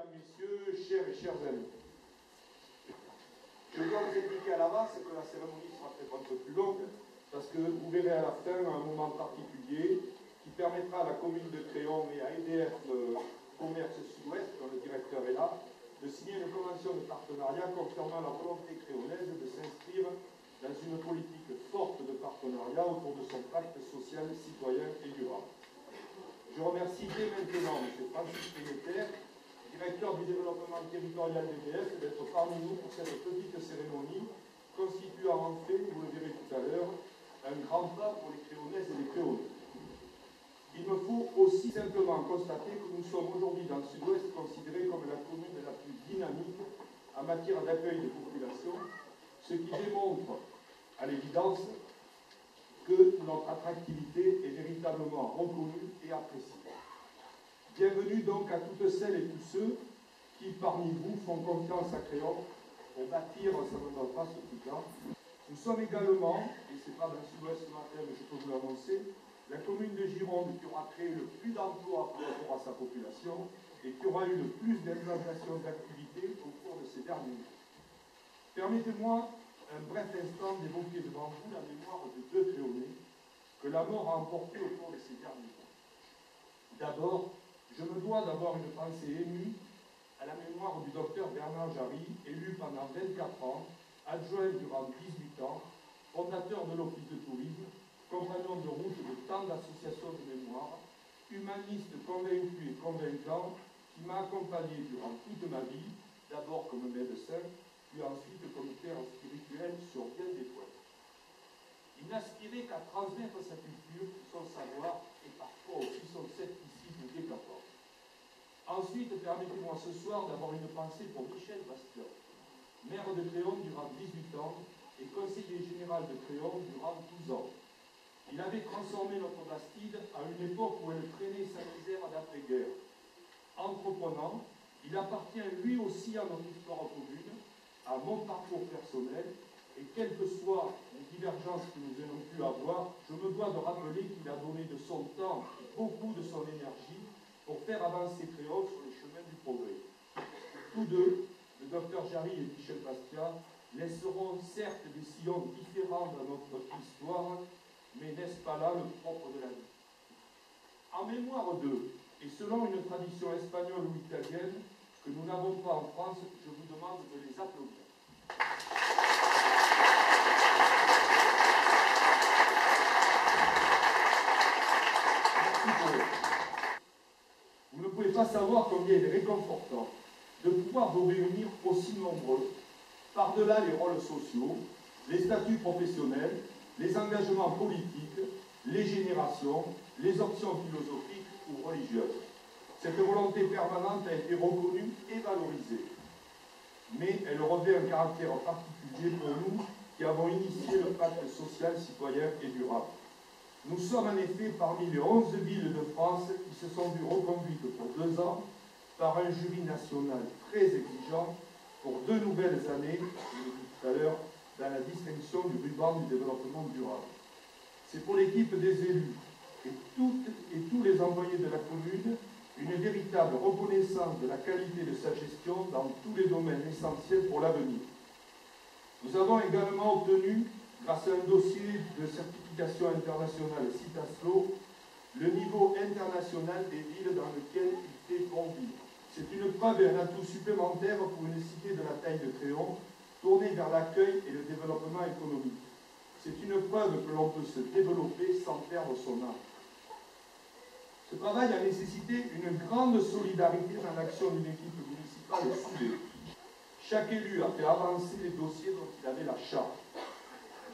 mesdames, messieurs, chers et chers amis. Je dois vous indiquer à l'avance que la cérémonie sera peut-être un peu plus longue, parce que vous verrez à la fin un moment particulier qui permettra à la commune de Créon et à EDF Commerce Sud-Ouest, dont le directeur est là, de signer une convention de partenariat confirmant la volonté créonaise de s'inscrire dans une politique forte de partenariat autour de son pacte social, citoyen et durable. Je remercie dès maintenant M. Francis Pénéter, directeur du développement territorial d'EDF, d'être parmi nous pour cette petite cérémonie constituant en fait, vous le verrez tout à l'heure, un grand pas pour les Créonaises et les Créonais. Il me faut aussi simplement constater que nous sommes aujourd'hui dans le Sud-Ouest considérés comme la commune la plus dynamique en matière d'accueil de population, ce qui démontre à l'évidence que notre attractivité est véritablement reconnue et appréciée. Bienvenue donc à toutes celles et tous ceux qui, parmi vous, font confiance à Créon pour bâtir, ça ne va pas ce truc-là. Nous sommes également, et ce n'est pas dans le Sud-Ouest ce matin, mais je peux vous l'annoncer, la commune de Gironde qui aura créé le plus d'emplois par rapport à sa population et qui aura eu le plus d'implantation d'activités au cours de ces derniers mois. Permettez-moi un bref instant d'évoquer devant vous la mémoire de deux Créonais que la mort a emportés au cours de ces derniers mois. D'abord, je me dois d'avoir une pensée émue à la mémoire du docteur Bernard Jarry, élu pendant 24 ans, adjoint durant 18 ans, fondateur de l'Office de tourisme, compagnon de route de tant d'associations de mémoire, humaniste convaincu et convaincant, qui m'a accompagné durant toute ma vie, d'abord comme médecin, puis ensuite comme père spirituel sur bien des points. Il n'aspirait qu'à transmettre sa culture, son savoir et parfois aussi son scepticisme décapant. Ensuite, permettez-moi ce soir d'avoir une pensée pour Michel Bastien, maire de Créon durant 18 ans et conseiller général de Créon durant 12 ans. Il avait transformé notre Bastide à une époque où elle traînait sa misère d'après-guerre. Entreprenant, il appartient lui aussi à notre histoire commune, à mon parcours personnel, et quelles que soient les divergences que nous ayons pu avoir, je me dois de rappeler qu'il a donné de son temps et beaucoup de son énergie pour faire avancer Créon sur les chemins du progrès. Tous deux, le docteur Jarry et Michel Bastien, laisseront certes des sillons différents dans notre histoire, mais n'est-ce pas là le propre de la vie? En mémoire d'eux, et selon une tradition espagnole ou italienne que nous n'avons pas en France, je vous demande de les applaudir. Merci pour eux. Vous ne pouvez pas savoir combien il est réconfortant de pouvoir vous réunir aussi nombreux, par-delà les rôles sociaux, les statuts professionnels, les engagements politiques, les générations, les options philosophiques ou religieuses. Cette volonté permanente a été reconnue et valorisée. Mais elle revêt un caractère particulier pour nous qui avons initié le pacte social, citoyen et durable. Nous sommes en effet parmi les 11 villes de France qui se sont vues reconduites pour 2 ans par un jury national très exigeant pour 2 nouvelles années, je l'ai dit tout à l'heure, dans la distinction du ruban du développement durable. C'est pour l'équipe des élus et tous les employés de la commune une véritable reconnaissance de la qualité de sa gestion dans tous les domaines essentiels pour l'avenir. Nous avons également obtenu, grâce à un dossier de certification internationale Citaslo, le niveau international des villes dans lequel il fait bon vivre. C'est une preuve et un atout supplémentaire pour une cité de la taille de Créon, tournée vers l'accueil et le développement économique. C'est une preuve que l'on peut se développer sans perdre son âme. Ce travail a nécessité une grande solidarité dans l'action d'une équipe municipale soudée. Chaque élu a fait avancer les dossiers dont il avait la charge.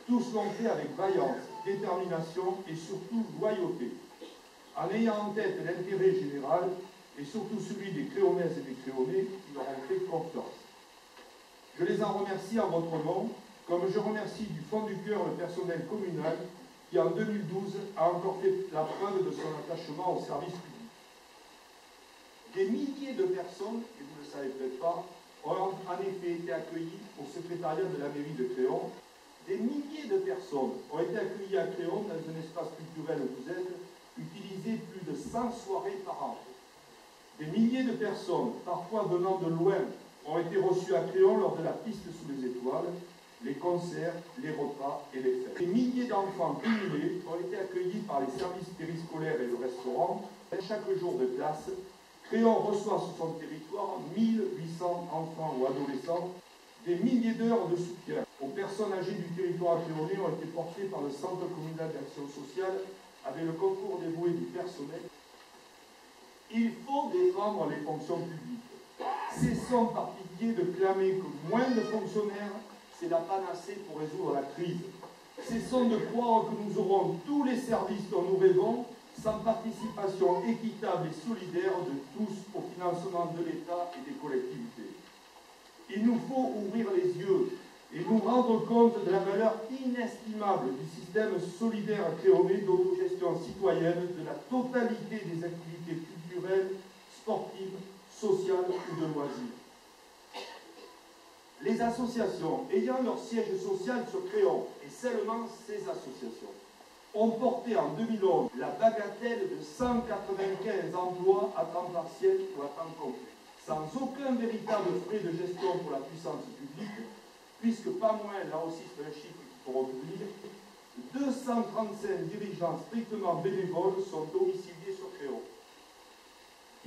Tous l'ont fait avec vaillance, détermination et surtout loyauté, en ayant en tête l'intérêt général et surtout celui des Créonaises et des Créonais qui leur ont fait confiance. Je les en remercie en votre nom, comme je remercie du fond du cœur le personnel communal qui en 2012 a encore fait la preuve de son attachement au service public. Des milliers de personnes, et vous ne le savez peut-être pas, ont en effet été accueillies au secrétariat de la mairie de Créon. Des milliers de personnes ont été accueillies à Créon dans un espace culturel où vous êtes, utilisé plus de 100 soirées par an. Des milliers de personnes, parfois venant de loin, ont été reçues à Créon lors de la piste sous les étoiles, les concerts, les repas et les fêtes. Des milliers d'enfants cumulés ont été accueillis par les services périscolaires et le restaurant. Chaque jour de classe, Créon reçoit sur son territoire 1800 enfants ou adolescents. Des milliers d'heures de soutien aux personnes âgées du territoire créonais ont été portées par le Centre communal d'action sociale avec le concours dévoué du personnel. Il faut défendre les fonctions publiques. Cessons par pitié de clamer que moins de fonctionnaires, c'est la panacée pour résoudre la crise. Cessons de croire que nous aurons tous les services dont nous rêvons sans participation équitable et solidaire de tous au financement de l'État et des collectivités. Il nous faut ouvrir les yeux et nous rendre compte de la valeur inestimable du système solidaire créonais d'autogestion citoyenne de la totalité des activités culturelles, sportives, sociales ou de loisirs. Les associations ayant leur siège social sur Créon, et seulement ces associations, ont porté en 2011 la bagatelle de 195 emplois à temps partiel ou à temps complet, sans aucun véritable frais de gestion pour la puissance publique, puisque pas moins, là aussi c'est un chiffre qu'il faut retenir, 235 dirigeants strictement bénévoles sont domiciliés sur Créon.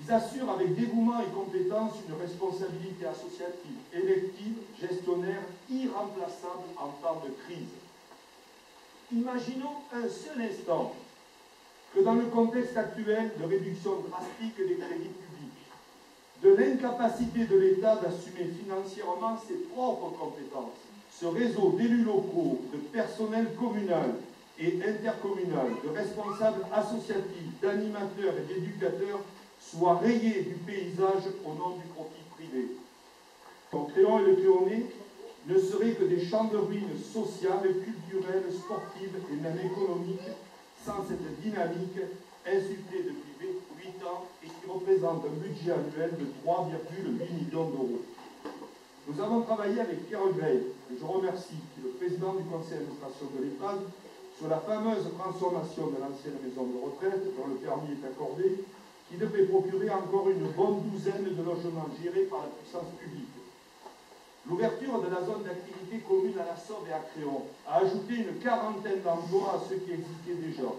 Ils assurent avec dévouement et compétence une responsabilité associative, élective, gestionnaire, irremplaçable en temps de crise. Imaginons un seul instant que dans le contexte actuel de réduction drastique des crédits publics, de l'incapacité de l'État d'assumer financièrement ses propres compétences, ce réseau d'élus locaux, de personnel communal et intercommunal, de responsables associatifs, d'animateurs et d'éducateurs soit rayé du paysage au nom du profit privé. Donc Créon et le Créonais ne seraient que des champs de ruines sociales, culturelles, sportives et même économiques, sans cette dynamique insufflée depuis 8 ans et qui représente un budget annuel de 3,8 millions d'euros. Nous avons travaillé avec Pierre Gray, que je remercie, qui est le président du conseil d'administration de l'EHPAD, sur la fameuse transformation de l'ancienne maison de retraite, dont le permis est accordé, qui devait procurer encore une bonne douzaine de logements gérés par la puissance publique. L'ouverture de la zone d'activité commune à la Sauve et à Créon a ajouté une quarantaine d'emplois à ceux qui existaient déjà.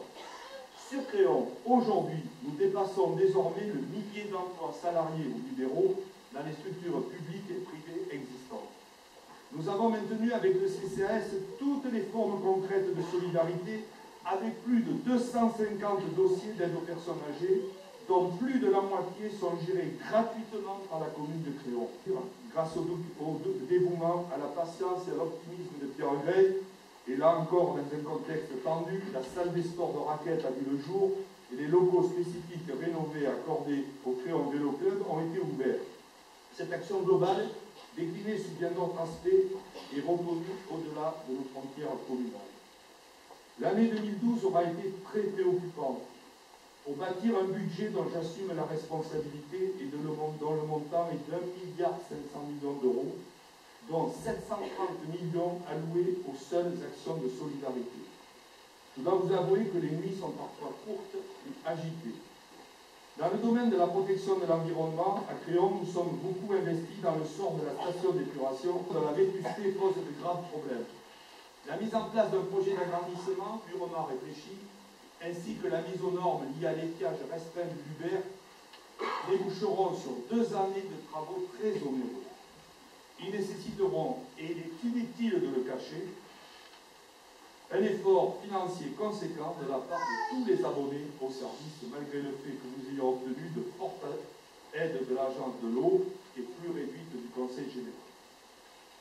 Sur Créon, aujourd'hui, nous dépassons désormais le millier d'emplois salariés ou libéraux dans les structures publiques et privées existantes. Nous avons maintenu avec le CCAS toutes les formes concrètes de solidarité avec plus de 250 dossiers d'aide aux personnes âgées, dont plus de la moitié sont gérés gratuitement par la commune de Créon, grâce au dévouement, à la patience et à l'optimisme de Pierre Gray. Et là encore, dans un contexte tendu, la salle des sports de raquettes a vu le jour et les locaux spécifiques rénovés accordés au Créon Vélo Club ont été ouverts. Cette action globale, déclinée sous bien d'autres aspects, est reconnue au-delà de nos frontières communales. L'année 2012 aura été très préoccupante pour bâtir un budget dont j'assume la responsabilité et dont le montant est d'1,5 milliard d'euros, dont 730 millions alloués aux seules actions de solidarité. Je dois vous avouer que les nuits sont parfois courtes et agitées. Dans le domaine de la protection de l'environnement, à Créon, nous sommes beaucoup investis dans le sort de la station d'épuration, dont la vétusté pose de graves problèmes. La mise en place d'un projet d'agrandissement purement réfléchi, ainsi que la mise aux normes liées à l'étiage restreint de l'Uber, déboucheront sur 2 années de travaux très onéreux. Ils nécessiteront, et il est inutile de le cacher, un effort financier conséquent de la part de tous les abonnés au service, malgré le fait que nous ayons obtenu de fortes aides de l'agence de l'eau et plus réduites du Conseil général.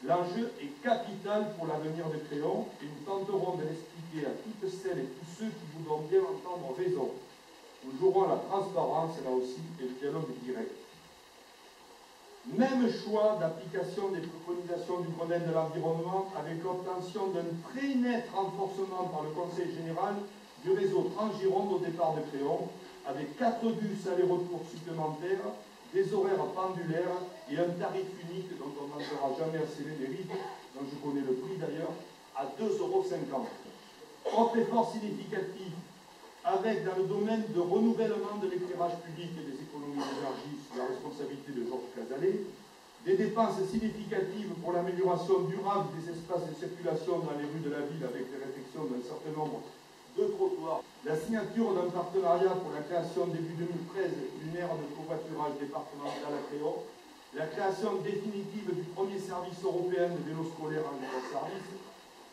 L'enjeu est capital pour l'avenir de Créon et nous tenterons de l'expliquer à toutes celles et tous ceux qui voudront bien entendre raison. Nous jouerons la transparence, là aussi, et le dialogue direct. Même choix d'application des préconisations du Grenelle de l'environnement avec l'obtention d'un très net renforcement par le Conseil général du réseau Transgironde au départ de Créon, avec 4 bus aller-retour supplémentaires, des horaires pendulaires et un tarif unique dont on n'entendra jamais assez les mérites, dont je connais le prix d'ailleurs, à 2,50 €. Autre effort significatif, avec dans le domaine de renouvellement de l'éclairage public et des économies d'énergie sous la responsabilité de Georges Cazalet, des dépenses significatives pour l'amélioration durable des espaces de circulation dans les rues de la ville avec les réfections d'un certain nombre de trottoirs, la signature d'un partenariat pour la création début 2013 d'une aire de covoiturage départementale à Créon, la création définitive du premier service européen de vélos scolaires en libre-service,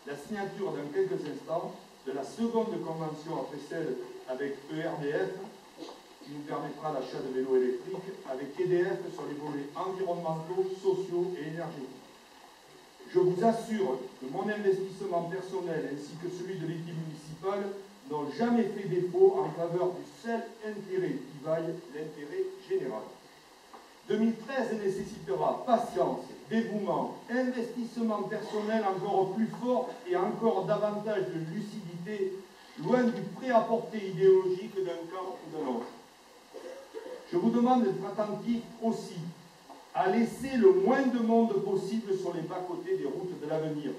la signature dans quelques instants de la seconde convention après celle avec ERDF, qui nous permettra l'achat de vélos électriques, avec EDF sur les volets environnementaux, sociaux et énergétiques. Je vous assure que mon investissement personnel ainsi que celui de l'équipe municipale n'ont jamais fait défaut en faveur du seul intérêt qui vaille l'intérêt général. 2013 nécessitera patience, dévouement, investissement personnel encore plus fort et encore davantage de lucidité, loin du prêt-à-porter idéologique d'un camp ou d'un autre. Je vous demande d'être attentif aussi à laisser le moins de monde possible sur les bas-côtés des routes de l'avenir.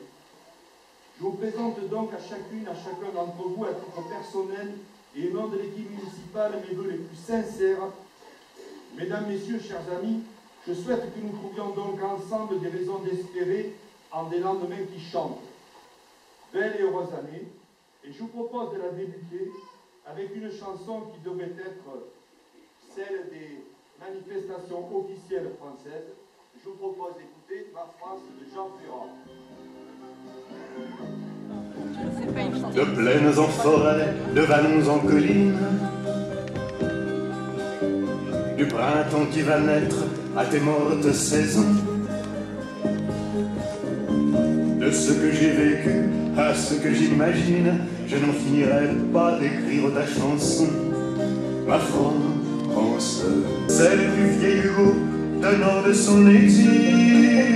Je vous présente donc à chacune, à chacun d'entre vous, à titre personnel et au nom de l'équipe municipale, mes vœux les plus sincères. Mesdames, Messieurs, chers amis, je souhaite que nous trouvions donc ensemble des raisons d'espérer en des lendemains qui chantent. Belle et heureuse année, et je vous propose de la débuter avec une chanson qui devrait être celle des manifestations officielles françaises. Je vous propose d'écouter Ma France de Jean Ferrat. De plaines en forêt, de vallons en collines, du printemps qui va naître à tes mortes saisons, de ce que j'ai vécu à ce que j'imagine, je n'en finirai pas d'écrire ta chanson. Ma France, celle du vieil Hugo tenant de son exil,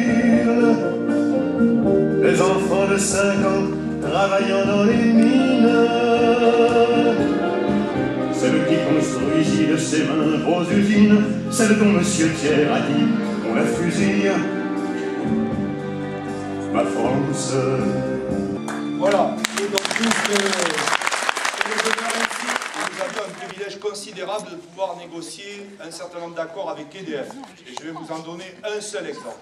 les enfants de 5 ans travaillant dans les mines, celle qui construisit de ses mains vos usines, celle dont Monsieur Thiers a dit on la fusille. Ma France. Voilà, et donc nous avions un privilège considérable de pouvoir négocier un certain nombre d'accords avec EDF. Et je vais vous en donner un seul exemple.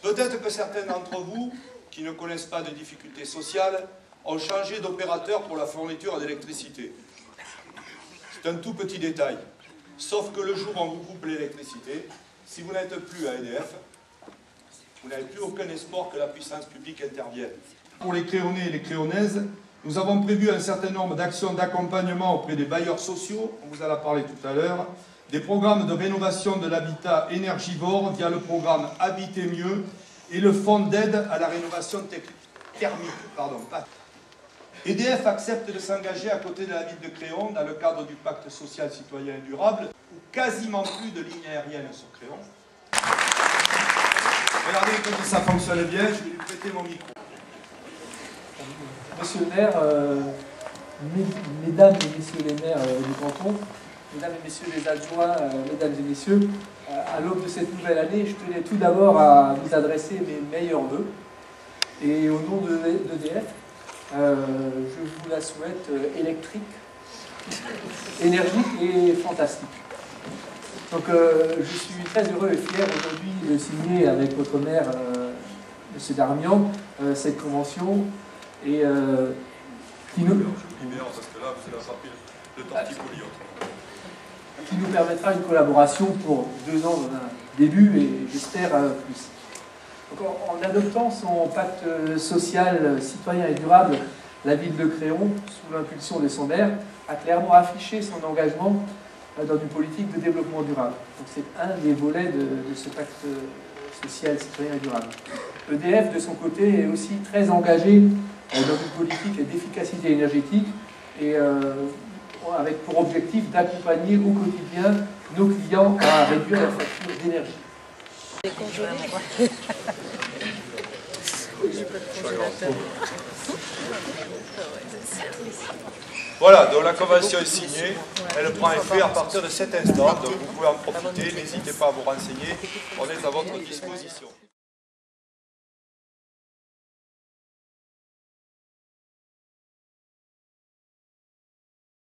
Peut-être que certains d'entre vous, qui ne connaissent pas de difficultés sociales, ont changé d'opérateur pour la fourniture d'électricité. C'est un tout petit détail. Sauf que le jour où on vous coupe l'électricité, si vous n'êtes plus à EDF, vous n'avez plus aucun espoir que la puissance publique intervienne. Pour les Créonais et les Créonaises, nous avons prévu un certain nombre d'actions d'accompagnement auprès des bailleurs sociaux, on vous en a parlé tout à l'heure, des programmes de rénovation de l'habitat énergivore via le programme Habiter mieux et le fonds d'aide à la rénovation thermique. EDF accepte de s'engager à côté de la ville de Créon dans le cadre du pacte social citoyen et durable, où quasiment plus de lignes aériennes sur Créon. Regardez comment ça fonctionne bien, je vais lui prêter mon micro. Monsieur le maire, mesdames et messieurs les maires du canton, mesdames et messieurs les adjoints, mesdames et messieurs, à l'aube de cette nouvelle année, je tenais tout d'abord à vous adresser mes meilleurs vœux. Et au nom d'EDF, je vous la souhaite électrique, énergique et fantastique. Donc je suis très heureux et fier aujourd'hui de signer avec votre maire, M. Darmian, cette convention et qui nous permettra une collaboration pour 2 ans d'un début et j'espère plus. Donc, en adoptant son pacte social, citoyen et durable, la ville de Créon, sous l'impulsion de son maire, a clairement affiché son engagement dans une politique de développement durable. Donc c'est un des volets de ce pacte social, citoyen et durable. EDF, de son côté, est aussi très engagé dans une politique d'efficacité énergétique et avec pour objectif d'accompagner au quotidien nos clients à réduire la facture d'énergie. Voilà, donc la convention est signée, elle prend effet à partir de cet instant, donc vous pouvez en profiter, n'hésitez pas à vous renseigner, on est à votre disposition.